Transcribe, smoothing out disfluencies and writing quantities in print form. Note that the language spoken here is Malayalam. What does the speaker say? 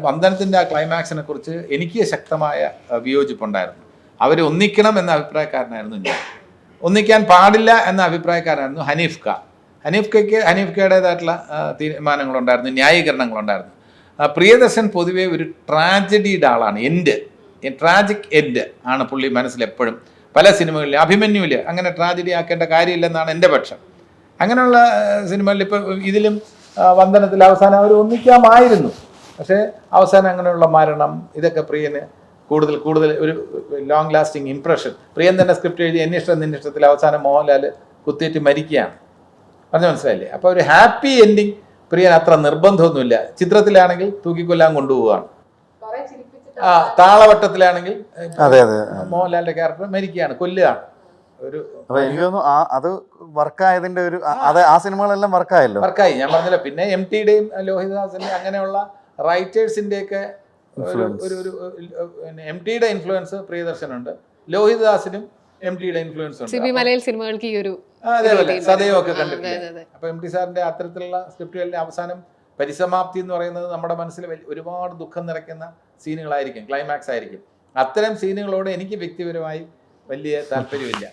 വന്ദനത്തിൻ്റെ ആ ക്ലൈമാക്സിനെ കുറിച്ച് എനിക്ക് ശക്തമായ വിയോജിപ്പുണ്ടായിരുന്നു. അവർ ഒന്നിക്കണം എന്ന അഭിപ്രായക്കാരനായിരുന്നു ഞാൻ. ഒന്നിക്കാൻ പാടില്ല എന്ന അഭിപ്രായക്കാരനായിരുന്നു ഹനീഫ് ഖാ. ഹനീഫ് ഖയുടേതായിട്ടുള്ള തീരുമാനങ്ങളുണ്ടായിരുന്നു, ന്യായീകരണങ്ങളുണ്ടായിരുന്നു. പ്രിയദർശൻ പൊതുവെ ഒരു ട്രാജഡിയുടെ ആളാണ്. ട്രാജിക് എൻഡ് ആണ് പുള്ളി മനസ്സിലെപ്പോഴും. പല സിനിമകളിലും അഭിമന്യുവിൽ അങ്ങനെ ട്രാജഡി ആക്കേണ്ട കാര്യമില്ലെന്നാണ് എൻ്റെ പക്ഷം. അങ്ങനെയുള്ള സിനിമകളിൽ ഇപ്പോൾ ഇതിലും വന്ദനത്തിൽ അവസാനം അവർ ഒന്നിക്കാമായിരുന്നു. പക്ഷേ അവസാനം അങ്ങനെയുള്ള മരണം ഇതൊക്കെ പ്രിയന് കൂടുതൽ ഒരു ലോങ് ലാസ്റ്റിംഗ് ഇംപ്രഷൻ. പ്രിയൻ തന്നെ സ്ക്രിപ്റ്റ് എഴുതി എന്നിഷ്ടം നിന്നിഷ്ടത്തിൽ അവസാനം മോഹൻലാൽ കുത്തിയിട്ട് മരിക്കുകയാണ്. പറഞ്ഞു മനസ്സിലായില്ലേ? അപ്പോൾ ഒരു ഹാപ്പി എൻഡിങ് പ്രിയൻ അത്ര നിർബന്ധമൊന്നുമില്ല. ചിത്രത്തിലാണെങ്കിൽ തൂക്കിക്കൊല്ലാൻ കൊണ്ടുപോവുകയാണ്. താളവട്ടത്തിലാണെങ്കിൽ മോഹൻലാലിന്റെ ക്യാരക്ടർ മരിക്കുകയാണ്, കൊല്ലുകയാണ്. എനിക്ക് തോന്നുന്നു അത് വർക്കായതിന്റെ ഒരു ആ സിനിമകളെല്ലാം വർക്കായി. ഞാൻ പറഞ്ഞില്ല. പിന്നെ MTയുടെയും ലോഹിതദാസിന്റെ അങ്ങനെയുള്ള റൈറ്റേഴ്സിന്റെയൊക്കെ ഒരു MTയുടെ ഇൻഫ്ലുവൻസ് പ്രിയദർശനുണ്ട്. ലോഹിതദാസിനും MTയുടെ ഇൻഫ്ലുവൻസ് ഉണ്ട്. സിനിമകൾക്ക് ഈ ഒരു അതേപോലെ സദയമൊക്കെ കണ്ടിട്ടില്ല. അപ്പൊ MT സാറിന്റെ അത്തരത്തിലുള്ള സ്ക്രിപ്റ്റുകളുടെ അവസാനം പരിസമാപ്തി എന്ന് പറയുന്നത് നമ്മുടെ മനസ്സിൽ ഒരുപാട് ദുഃഖം നിറയ്ക്കുന്ന സീനുകളായിരിക്കും, ക്ലൈമാക്സ് ആയിരിക്കും. അത്തരം സീനുകളോട് എനിക്ക് വ്യക്തിപരമായി വലിയ താല്പര്യമില്ല.